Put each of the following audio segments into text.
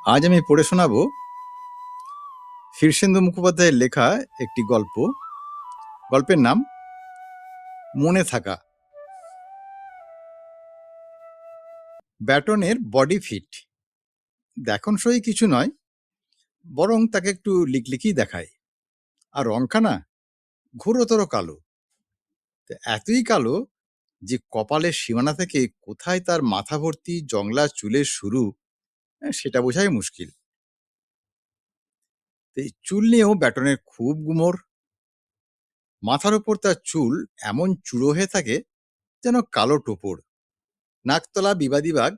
আজ আমি পড়ে শোনাবো শীর্ষেন্দু মুখোপাধ্যায়ের লেখা একটি গল্প। গল্পের নাম মনে থাকা। ব্যাটনের বডি ফিট, দেখনসই কিছু নয়, বরং তাকে একটু লিকলিকই দেখায়। আর রংখানা ঘোরতর কালো, এতই কালো যে কপালের সীমানা থেকে কোথায় তার মাথা ভর্তি জংলা চুলের শুরু সেটা বোঝাই মুশকিল। এই চুল নিয়েও ব্যাটনের খুব গুমর। মাথার ওপর তার চুল এমন চূড়ো হয়ে থাকে যেন কালো টোপর। নাকতলা বিবাদী বাগ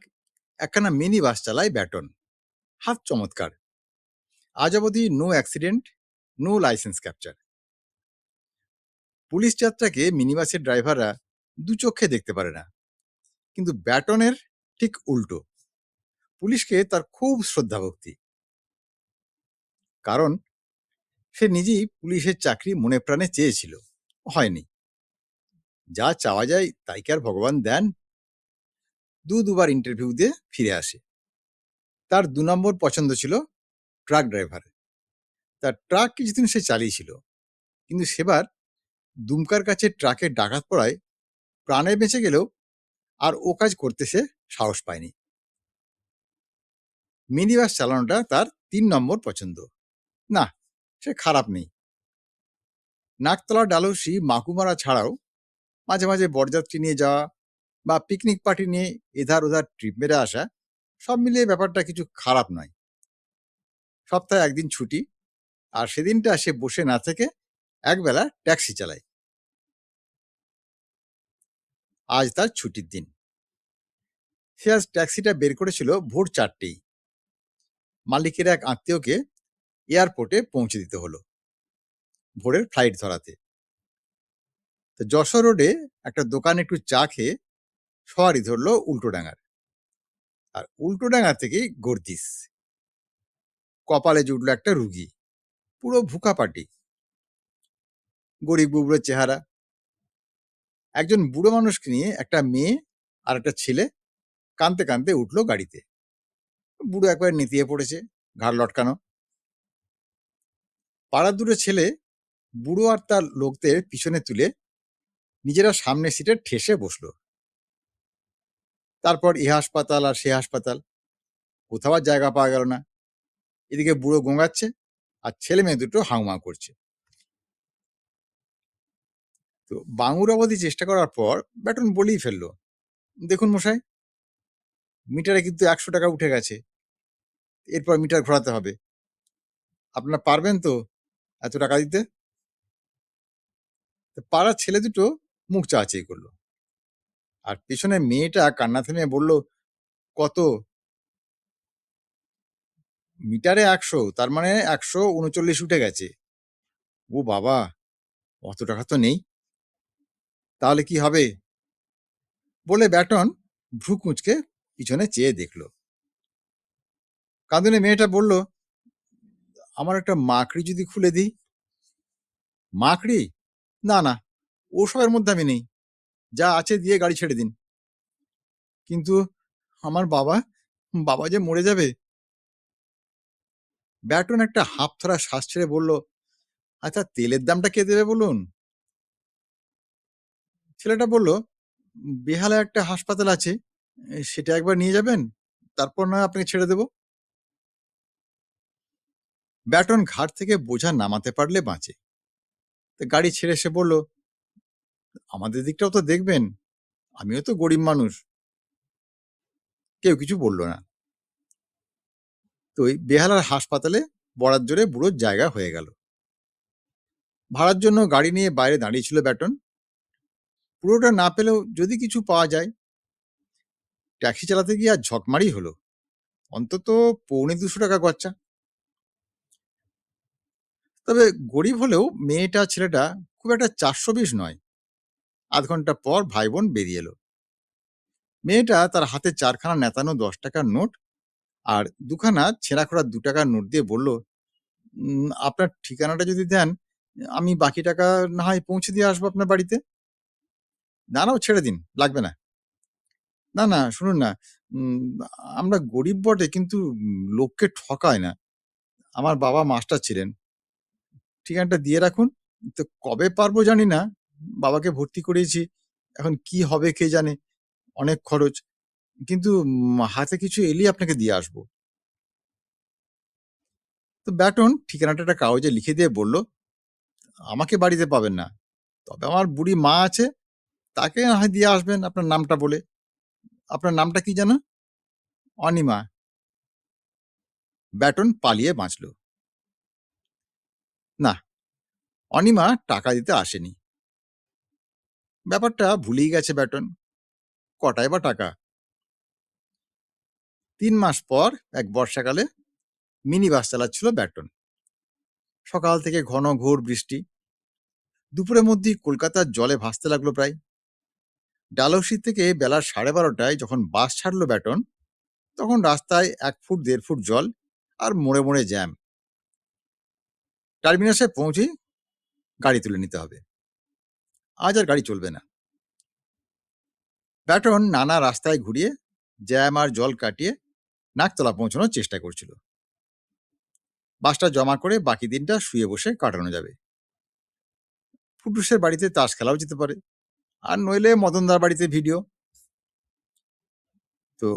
একখানা মিনি বাস চালায় ব্যাটন। হাত চমৎকার। আজ অবধি no accident, no licence capture. Police যাত্রাকে মিনি বাসের ড্রাইভাররা দু চোখে দেখতে পারে না, কিন্তু ব্যাটনের ঠিক উল্টো। পুলিশকে তার খুব শ্রদ্ধা ভক্তি, কারণ সে নিজেই পুলিশের চাকরি মনে প্রাণে চেয়েছিল, হয়নি। যা চাওয়া যায় তাই কি আর ভগবান দেন? দুবার ইন্টারভিউ দিয়ে ফিরে আসে। তার 2 নম্বর পছন্দ ছিল ট্রাক ড্রাইভার। তার ট্রাক কিছুদিন সে চালিয়েছিল, কিন্তু সেবার দুমকার কাছে ট্রাকে ডাকাত পড়ায় প্রাণে বেঁচে গেলেও আর ও কাজ করতে সে সাহস পায়নি। মিনি বাস চালানোটা তার 3 নম্বর পছন্দ। না, সে খারাপ নেই। নাকতলা ডালহৌসি মাকুমারা ছাড়াও মাঝে মাঝে বরযাত্রী নিয়ে যাওয়া বা পিকনিক পার্টি নিয়ে এধার ওধার ট্রিপ মেরে আসা, সব মিলিয়ে ব্যাপারটা কিছু খারাপ নয়। সপ্তাহে একদিন ছুটি, আর সেদিনটা সে বসে না থেকে একবেলা ট্যাক্সি চালায়। আজ তার ছুটির দিন। সে আজ ট্যাক্সিটা বের করেছিল ভোর 4টেই। মালিকের এক আত্মীয়কে এয়ারপোর্টে পৌঁছে দিতে হলো ভোরের ফ্লাইট ধরাতে। তো যশোর রোডে একটা দোকানে একটু চা খেয়ে সওয়ারি ধরলো উল্টোডাঙার। আর উল্টোডাঙা থেকেই গর্দিস। কপালে জুটলো একটা রুগী, পুরো ভুকা পাটি, গরিব বুবড়ো চেহারা। একজন বুড়ো মানুষকে নিয়ে একটা মেয়ে আর একটা ছেলে কাঁদতে কাঁদতে উঠলো গাড়িতে। বুড়ো একবার নেতিয়ে পড়েছে, ঘাড় লটকানো। পাড়ার দুটো ছেলে বুড়ো আর তার লোকদের পিছনে তুলে নিজেরা সামনের সিটে ঠেসে বসলো। তারপর এ হাসপাতাল আর সে হাসপাতাল, কোথাও আর জায়গা পাওয়া গেল না। এদিকে বুড়ো গোঙাচ্ছে আর ছেলে মেয়ে দুটো হাউমাউ করছে। তো বাঙুর অবধি চেষ্টা করার পর ব্যাটন বলেই ফেললো, দেখুন মশাই, মিটারে কিন্তু 100 টাকা উঠে গেছে, এরপর মিটার ঘোরাতে হবে, আপনারা পারবেন তো এত টাকা দিতে? পাড়ার ছেলে দুটো মুখ চাচাই করলো, আর পেছনে মেয়েটা কান্না থেমে বলল, কত? মিটারে 100, তার মানে 139 উঠে গেছে। ও বাবা, অত টাকা তো নেই, তাহলে কি হবে? বলে ব্যাটন ভ্রু কুঁচকে পিছনে চেয়ে দেখলো। কাঁদুনে মেয়েটা বলল, আমার একটা মাকড়ি যদি খুলে দিই। মাকড়ি? না না, ওসবের মধ্যে আমি নেই, যা আছে দিয়ে গাড়ি ছেড়ে দিন। কিন্তু আমার বাবা, বাবা যে মরে যাবে। ব্যাটন একটা হাঁফছাড়া শ্বাস ছেড়ে বলল, আচ্ছা তেলের দামটা কে দেবে বলুন? ছেলেটা বলল, বেহালায় একটা হাসপাতাল আছে, সেটা একবার নিয়ে যাবেন, তারপর না আপনাকে ছেড়ে দেব। ব্যাটন ঘাট থেকে বোঝা নামাতে পারলে বাঁচে। গাড়ি ছেড়ে সে বলল, আমাদের দিকটাও তো দেখবেন, আমিও তো গরিব মানুষ। কেউ কিছু বলল না। তো ওই বেহালার হাসপাতালে বরাত জোরে বুড়োর জায়গা হয়ে গেল। ভাড়ার জন্য গাড়ি নিয়ে বাইরে দাঁড়িয়েছিল ব্যাটন। পুরোটা না পেলেও যদি কিছু পাওয়া যায়। ট্যাক্সি চালাতে গিয়ে আর ঝকমারি হলো, অন্তত 250 টাকা খরচা। তবে গরিব হলেও মেয়েটা ছেলেটা খুব একটা 420 নয়। আধ ঘন্টা পর ভাই বোন বেরিয়ে এলো। মেয়েটা তার হাতে 4খানা নেতানো 10 টাকার নোট আর 2খানা ছেঁড়াখোড়া 2 টাকার নোট দিয়ে বলল, আপনার ঠিকানাটা যদি দেন, আমি বাকি টাকা না হয় পৌঁছে দিয়ে আসবো আপনার বাড়িতে। না না, ছেড়ে দিন, লাগবে না। না, না শুনুন না। উম আমরা গরিব বটে কিন্তু লোককে ঠকায় না। আমার বাবা মাস্টার ছিলেন। ঠিকানাটা দিয়ে রাখুন। তো কবে পারবো জানি না। বাবাকে ভর্তি করিয়েছি। এখন কি হবে কে জানে? অনেক খরচ। কিন্তু হাতে কিছু এলেই আপনাকে দিয়ে আসবো। তো ব্যাটন ঠিকানাটা একটা কাগজে লিখে দিয়ে বলল, "আমাকে বাড়িতে পাবেন না। তবে আমার বুড়ি মা আছে, তাকে না হয় দিয়ে আসবেন আপনার নামটা বলে।" "আপনার নামটা কি যেন?" "অনিমা।" ব্যাটন পালিয়ে বাঁচল। না, অনিমা টাকা দিতে আসেনি। ব্যাপারটা ভুলেই গেছে ব্যাটন। কটায় বা টাকা? ৩ মাস পর এক বর্ষাকালে মিনি বাস চালাচ্ছিল ব্যাটন। সকাল থেকে ঘন ঘোর বৃষ্টি। দুপুরের মধ্যেই কলকাতার জলে ভাসতে লাগলো প্রায়। ডালহৌসি থেকে বেলা 12:30টায় যখন বাস ছাড়লো ব্যাটন, তখন রাস্তায় ১ ফুট ১.৫ ফুট জল আর মোড়ে মোড়ে জ্যাম। টার্মিনাসে পৌঁছেই গাড়ি তুলে নিতে হবে। আজ আর গাড়ি চলবে না। ব্যাটন নানা রাস্তায় ঘুরিয়ে জ্যাম আর জল কাটিয়ে নাকতলা পৌঁছানোর চেষ্টা করছিল। বাসটা জমা করে বাকি দিনটা শুয়ে বসে কাটানো যাবে। ফুটুসের বাড়িতে তাস খেলাও যেতে পারে, আর নইলে মদনদার বাড়িতে ভিডিও। তো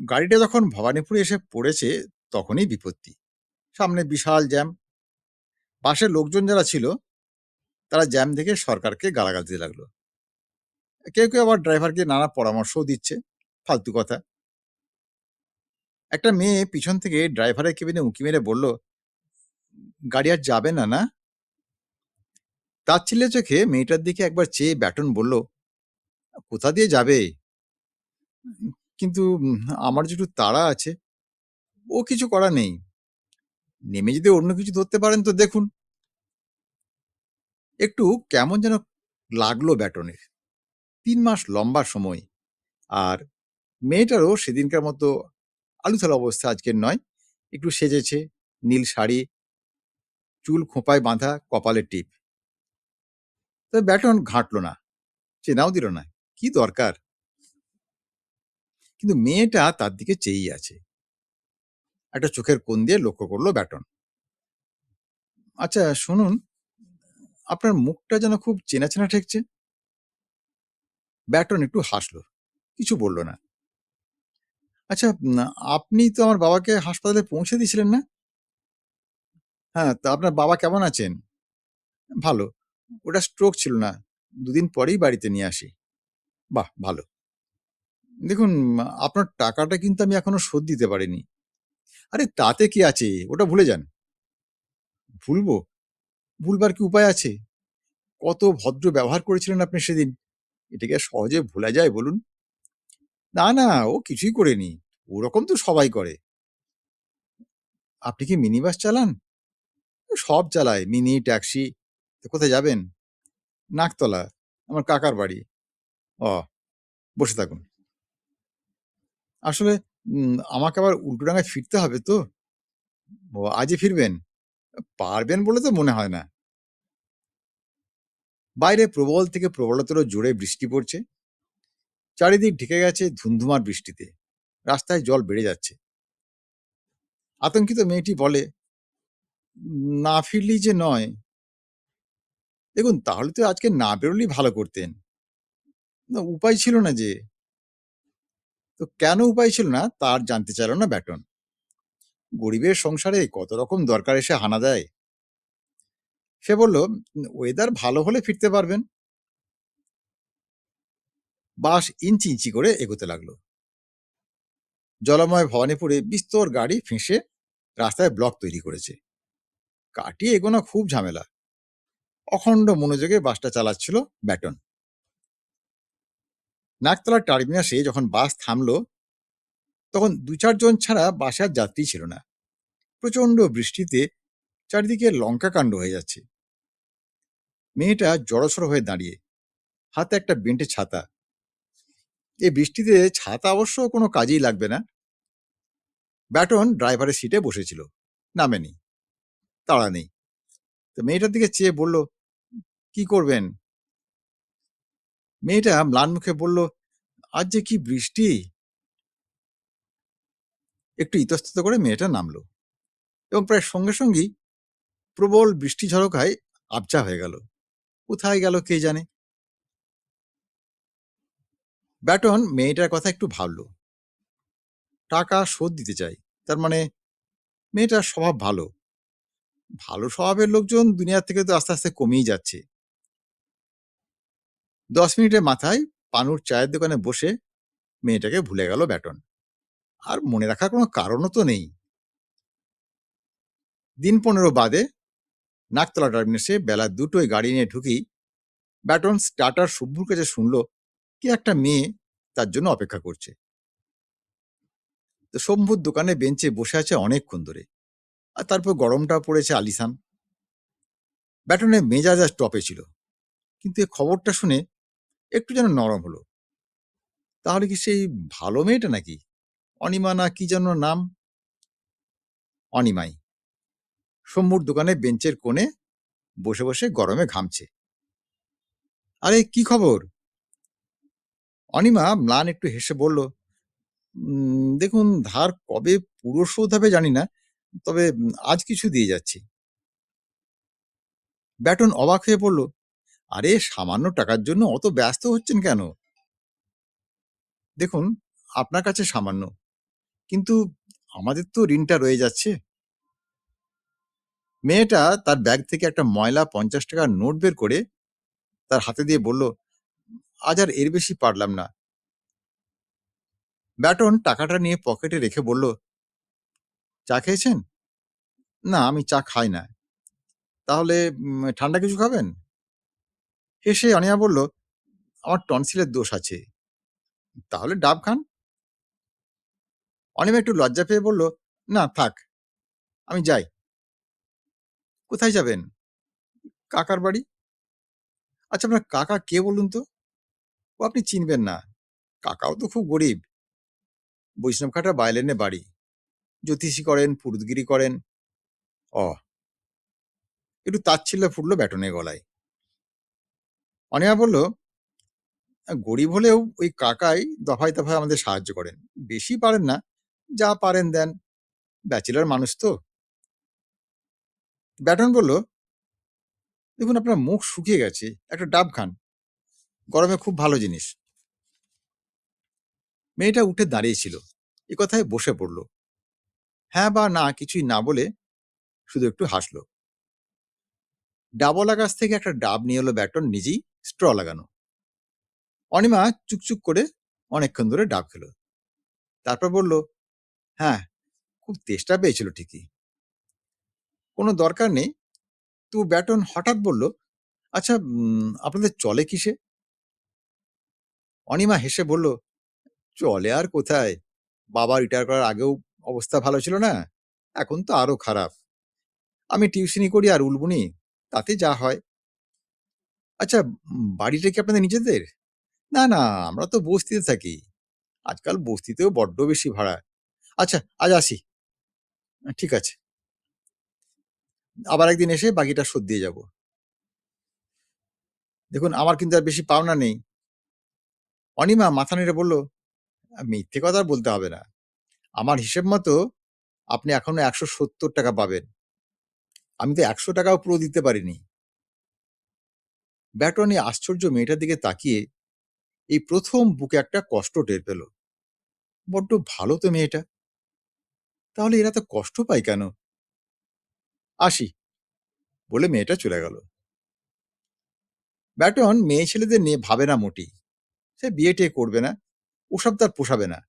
গাড়িটা যখন ভবানীপুরে এসে পড়েছে, তখনই বিপত্তি। সামনে বিশাল জ্যাম। পাশের লোকজন যারা ছিল, তারা জ্যাম দেখে সরকারকে গালাগাল দিতে লাগলো। কেউ কেউ আবার ড্রাইভারকে নানা পরামর্শও দিচ্ছে। ফালতু কথা। একটা মেয়ে পিছন থেকে ড্রাইভারের কেবিনে উঁকি মেরে বলল, গাড়ি আর যাবে না না? তাচ্ছিল্যের চোখে মেয়েটার দিকে একবার চেয়ে ব্যাটন বলল, কোথা দিয়ে যাবে? কিন্তু আমার যে একটু তাড়া আছে। ও কিছু করা নেই। নেমে যদি অন্য কিছু ধরতে পারেন তো দেখুন। একটু কেমন যেন লাগলো ব্যাটনের। ৩ মাস লম্বা সময়। আর মেয়েটারও সেদিনকার মতো আলুথালু অবস্থা আজকের নয়। একটু সেজেছে, নীল শাড়ি, চুল খোঁপায় বাঁধা, কপালে টিপ। তবে ব্যাটন ঘাঁটল না, চেনাও দিল না। কি দরকার? কিন্তু মেয়েটা তার দিকে চেয়েই আছে। একটা চোখের কোণ দিয়ে লক্ষ্য করলো ব্যাটন। আচ্ছা শুনুন, আপনার মুখটা যেন খুব চেনা চেনা ঠেকছে। ব্যাটন একটু হাসলো, কিছু বলল না। আচ্ছা, আপনি তো আমার বাবাকে হাসপাতালে পৌঁছে দিয়েছিলেন না? হ্যাঁ, তা আপনার বাবা কেমন আছেন? ভালো। ওটা স্ট্রোক ছিল না। ২ দিন পরেই বাড়িতে নিয়ে আসি। বাহ! ভালো। দেখুন, আপনার টাকাটা কিন্তু আমি এখনো শোধ দিতে পারিনি। আরে তাতে কি আছে? ওটা ভুলে যান। ভুলবো? ভুলবার কি উপায় আছে? কত ভদ্র ব্যবহার করেছিলেন আপনি সেদিন। এটা কি আর সহজে ভোলা যায় বলুন? না, না, ও কিছুই করেনি। ওরকম তো সবাই করে। আপনি কি মিনি বাস চালান? সব চালায়। Mini, taxi. তো কোথায় যাবেন? নাকতলা। আমার কাকার বাড়ি। ও, বসে থাকুন। আসলে আমাকে আবার উল্টোডাঙায় ফিরতে হবে তো। ও, আজই ফিরবেন? পারবেন বলে তো মনে হয় না। বাইরে প্রবল থেকে প্রবলতর জোরে বৃষ্টি পড়ছে। চারিদিক ঢেকে গেছে ধুন্ধুমার বৃষ্টিতে। রাস্তায় জল বেড়ে যাচ্ছে। আতঙ্কিত মেয়েটি বলে, না ফিরলেই যে নয়। দেখুন, তাহলে তো আজকে না বেরোলেই ভালো করতেন। না, উপায় ছিল না যে। তো কেন উপায় ছিল না তার জানতে চাইল না ব্যাটন। গরিবের সংসারে কত রকম দরকার এসে হানা দেয়। সে বলল, ওয়েদার ভালো হলে ফিরতে পারবেন। বাস ইঞ্চি ইঞ্চি করে এগোতে লাগলো। জলময় ভবানীপুরে বিস্তর গাড়ি ফেঁসে রাস্তায় ব্লক তৈরি করেছে। কাটিয়ে এগোনো খুব ঝামেলা। অখণ্ড মনোযোগে বাসটা চালাচ্ছিল ব্যাটন। নাকতলা টার্মিনাসে যখন বাস থামলো, তখন ২-৪ জন ছাড়া বাসে আর যাত্রী ছিল না। প্রচন্ড বৃষ্টিতে চারিদিকে লঙ্কাকাণ্ড হয়ে যাচ্ছে। মেয়েটা জড়সড় হয়ে দাঁড়িয়ে, হাতে একটা বেন্টে ছাতা। এই বৃষ্টিতে ছাতা অবশ্য কোনো কাজেই লাগবে না। ব্যাটন ড্রাইভারের সিটে বসেছিল, নামেনি। তাড়া নেই। তো মেয়েটার দিকে চেয়ে বলল, কি করবেন? মেয়েটা ম্লান মুখে বলল, আজ যে কি বৃষ্টি! একটু ইতস্তত করে মেয়েটা নামলো এবং প্রায় সঙ্গে সঙ্গেই প্রবল বৃষ্টি ঝড়কায় আবজা হয়ে গেল। কোথায় গেল কে জানে। ব্যাটন মেয়েটার কথা একটু ভাবলো। টাকা শোধ দিতে চাই, তার মানে মেয়েটার স্বভাব ভালো। ভালো স্বভাবের লোকজন দুনিয়া থেকে তো আস্তে আস্তে কমেই যাচ্ছে। 10 মিনিটের মাথায় পানুর চায়ের দোকানে বসে মেয়েটাকে ভুলে গেল ব্যাটন। আর মনে রাখার কোনো কারণও তো নেই। দিন 15 বাদে নাকতলা টার্মিনাসে বেলা 2টোয় গাড়ি নিয়ে ঢুকি ব্যাটন স্টার্টার শুভ্রুর কাছে শুনল কি একটা মেয়ে তার জন্য অপেক্ষা করছে। তো শম্ভুর দোকানে বেঞ্চে বসে আছে অনেকক্ষণ ধরে, আর তারপর গরমটা পড়েছে আলিসান। ব্যাটনের মেজাজ আজ টপে ছিল, কিন্তু এই খবরটা শুনে একটু যেন নরম হলো। তাহলে কি সেই ভালো মেয়েটা নাকি? অনিমা না কি যেন নাম? অনিমাই শম্ভুর দোকানে বেঞ্চের কোণে বসে বসে গরমে ঘামছে। আরে কি খবর? অনিমা ম্লান একটু হেসে বলল, দেখুন, ধার কবে পুরো শোধ হবে জানি না, তবে আজ কিছু দিয়ে যাচ্ছি। ব্যাটন অবাক হয়ে পড়ল, আরে সামান্য টাকার জন্য অত ব্যস্ত হচ্ছেন কেন? দেখুন, আপনার কাছে সামান্য, কিন্তু আমাদের তো ঋণটা রয়ে যাচ্ছে। মেয়েটা তার ব্যাগ থেকে একটা ময়লা 50 টাকার নোট বের করে তার হাতে দিয়ে বলল, আজ আর এর বেশি পারলাম না। ব্যাটন টাকাটা নিয়ে পকেটে রেখে বলল, চা খেয়েছেন? না, আমি চা খাই না। তাহলে ঠান্ডা কিছু খাবেন? হেসে অনিমা বলল, আমার টনসিলের দোষ আছে। তাহলে ডাব খান। অনিমা একটু লজ্জা পেয়ে বলল, না থাক, আমি যাই। কোথায় যাবেন? কাকার বাড়ি। আচ্ছা, আপনার কাকা কে বলুন তো? ও আপনি চিনবেন না, কাকাও তো খুব গরিব। বৈষ্ণবঘাটা বায়লেনে বাড়ি। জ্যোতিষী করেন, পুরুতগিরি করেন। অ একটু তাচ্ছিল্য ফুটলো ব্যাটনের গলায়। অনিমা বলল, গরিব হলেও ওই কাকাই দফায় দফায় আমাদের সাহায্য করেন। বেশি পারেন না, যা পারেন দেন। ব্যাচেলর মানুষ তো। ব্যাটন বলল, দেখুন, আপনার মুখ শুকিয়ে গেছে, একটা ডাব খান, গরমে খুব ভালো জিনিস। মেয়েটা উঠে দাঁড়িয়েছিল, এ কথায় বসে পড়ল। হ্যাঁ বা না কিছুই না বলে শুধু একটু হাসলো। ডাবওয়ালা গাছ থেকে একটা ডাব নিয়ে এলো ব্যাটন, নিজেই স্ট্র লাগানো। অনিমা চুকচুক করে অনেকক্ষণ ধরে ডাব খেলো, তারপর বলল, হ্যাঁ, খুব তেষ্টা পেয়েছিল ঠিকই। কোনো দরকার নেই। তো ব্যাটন হঠাৎ বলল, আচ্ছা, আপনাদের চলে কিসে? অনিমা হেসে বলল, চলে আর কোথায়, বাবা রিটায়ার করার আগেও অবস্থা ভালো ছিল না, এখন তো আরো খারাপ। আমি টিউশনি করি আর উলবুনি, তাতে যা হয়। আচ্ছা, বাড়িটা কি আপনাদের নিজেদের? না না, আমরা তো বস্তিতে থাকি। আজকাল বস্তিতেও বড্ড বেশি ভাড়া। আচ্ছা, আজ আসি। ঠিক আছে, আবার একদিন এসে বাকিটা শোধ দিয়ে যাব। দেখুন, আমার কিন্তু আর বেশি পাওনা নেই। অনিমা মাথা নেড়ে বলল, মিথ্যে কথা আর বলতে হবে না। আমার হিসেব মতো আপনি এখনো 170 টাকা পাবেন। আমি তো 100 টাকাও পুরো দিতে পারিনি। ব্যাটন এই আশ্চর্য মেয়েটার দিকে তাকিয়ে এই প্রথম বুকে একটা কষ্ট টের পেল। বড্ড ভালো তো মেয়েটা, তাহলে এরা তো কষ্ট পায় কেন? আসি বলে মেয়েটা চলে গেল। ব্যাটন মেয়ে ছেলেদের নিয়ে ভাবে না মোটি। সে বিয়ে টিয়ে করবে না, ওসব তার পোষাবে না।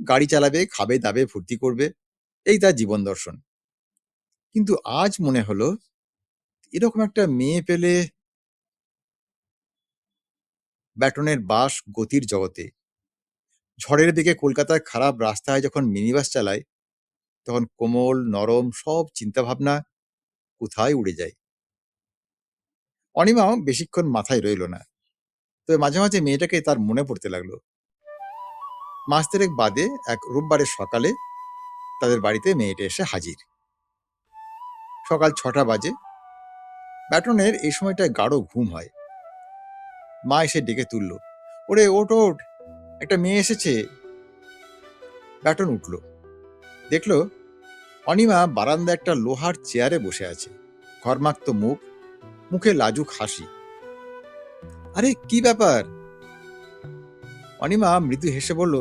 গাড়ি চালাবে, খাবে দাবে, ফুর্তি করবে, এই তার জীবন দর্শন। কিন্তু আজ মনে হলো, এরকম একটা মেয়ে পেলে। ব্যাটনের বাস গতির জগতে। ঝড়ের দিকে কলকাতার খারাপ রাস্তায় যখন মিনিবাস চালায়, তখন কোমল নরম সব চিন্তাভাবনা কোথায় উড়ে যায়। অনিমাও বেশিক্ষণ মাথায় রইল না, তবে মাঝে মাঝে মেয়েটাকে তার মনে পড়তে লাগলো। মাস দেড়েক বাদে এক রোববারের সকালে তাদের বাড়িতে মেয়েটা এসে হাজির। সকাল 6টা বাজে। ব্যাটনের এই সময়টায় গাঢ় ঘুম হয়। মা এসে ডেকে তুলল, ওরে ওঠ ওঠ, একটা মেয়ে এসেছে। ব্যাটন উঠল। দেখলো অনিমা বারান্দায় একটা লোহার চেয়ারে বসে আছে, ঘর্মাক্ত মুখ, মুখে লাজুক হাসি। আরে কি ব্যাপার? অনিমা মৃদু হেসে বলল,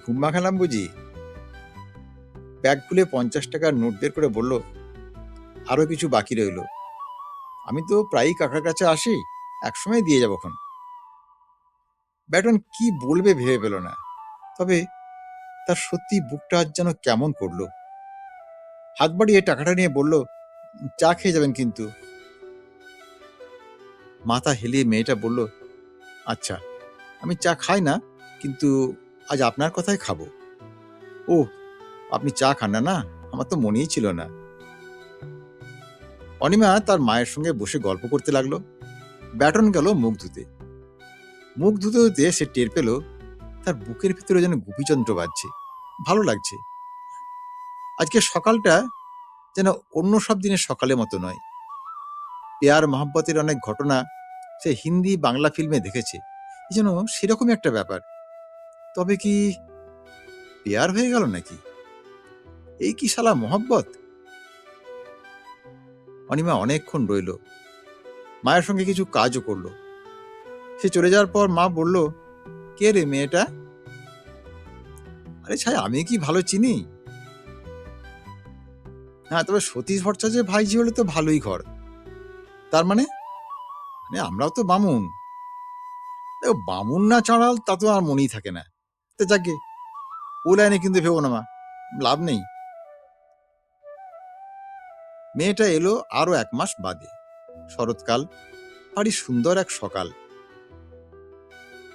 ঘুম ভাঙালাম বুঝি? ব্যাগ খুলে 50 টাকার নোট বের করে বলল, আরো কিছু বাকি রইল। আমি তো প্রায়ই কাকার কাছে আসি, একসময় দিয়ে যাবো খন। ব্যাটন কি বলবে ভেবে পেল না, তবে তার সত্যি বুকটা আজ যেন কেমন করলো। হাত বাড়িয়ে টাকাটা নিয়ে বলল, চা খেয়ে যাবেন কিন্তু। মাথা হেলিয়ে মেয়েটা বলল, আচ্ছা, আমি চা খাই না, কিন্তু আজ আপনার কথাই খাবো। ও, আপনি চা খান না? না, আমার তো মনেই ছিল না। অনিমা তার মায়ের সঙ্গে বসে গল্প করতে লাগলো। ব্যাটন গেল মুখ ধুতে। মুখ ধুতে ধুতে সে টের পেল তার বুকের ভিতরে যেন গুপিযন্ত্র বাজছে। ভালো লাগছে। আজকে সকালটা যেন অন্য সব দিনের সকালের মতো নয়। পেয়ার মহব্বতের অনেক ঘটনা সে হিন্দি বাংলা ফিল্মে দেখেছে, এই যেন সেরকমই একটা ব্যাপার। তবে কি পেয়ার হয়ে গেল নাকি? এই কি শালা মহব্বত? অনিমা অনেকক্ষণ রইল, মায়ের সঙ্গে কিছু কাজও করলো। সে চলে যাওয়ার পর মা বলল, কে রে মেয়েটা? আরে ছাই, আমি কি ভালো চিনি? হ্যাঁ, তবে সতীশ ভট্টাচার্যের ভাইঝি হলে তো ভালোই ঘর। তার মানে? মানে আমরাও তো বামুন। দেখো, বামুন না চাঁড়াল তা তো আর মনেই থাকে না। তো যাকে ও লাইনে কিন্তু ভেবো না মা, লাভ নেই। মেয়েটা এলো আরো 1 মাস বাদে। শরৎকাল, ভারী সুন্দর এক সকাল।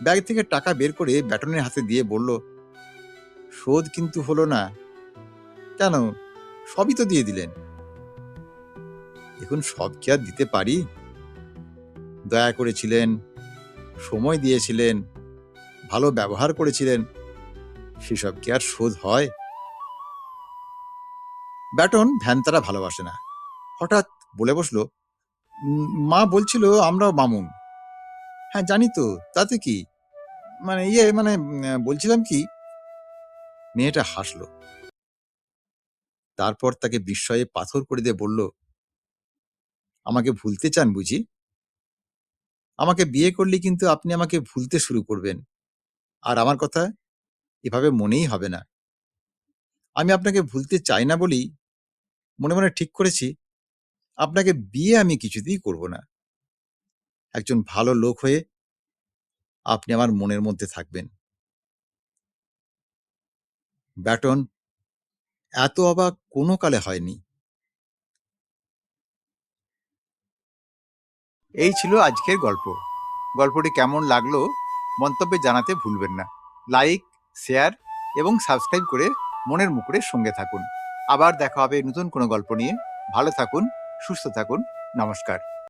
ব্যাগ থেকে টাকা বের করে ব্যাটনের হাতে দিয়ে বলল, শোধ কিন্তু হলো না। কেন? সবই তো দিয়ে দিলেন। এখন সব কি আর দিতে পারি? দয়া করেছিলেন, সময় দিয়েছিলেন, ভালো ব্যবহার করেছিলেন, সেসব কি আর শোধ হয়? ব্যাটন ভ্যানতারা ভালোবাসে না। হঠাৎ বলে বসলো, মা বলছিল আমরাও বামুন। হ্যাঁ জানি তো, তাতে কি? মানে বলছিলাম কি। মেয়েটা হাসলো, তারপর তাকে বিস্ময়ে পাথর করে দিয়ে বলল, আমাকে ভুলতে চান বুঝি? আমাকে বিয়ে করলে কিন্তু আপনি আমাকে ভুলতে শুরু করবেন, আর আমার কথা এভাবে মনেই হবে না। আমি আপনাকে ভুলতে চাই না বলেই মনে মনে ঠিক করেছি আপনাকে বিয়ে আমি কিছুতেই করব না। একজন ভালো লোক হয়ে আপনি আমার মনের মধ্যে থাকবেন। ব্যাটন এত অবাক কোনো কালে হয়নি। এই ছিল আজকের গল্প। গল্পটি কেমন লাগলো মন্তব্যে জানাতে ভুলবেন না। লাইক, শেয়ার এবং সাবস্ক্রাইব করে মনের মুকুরের সঙ্গে থাকুন। আবার দেখা হবে নতুন কোনো গল্প নিয়ে। ভালো থাকুন, সুস্থ থাকুন। নমস্কার।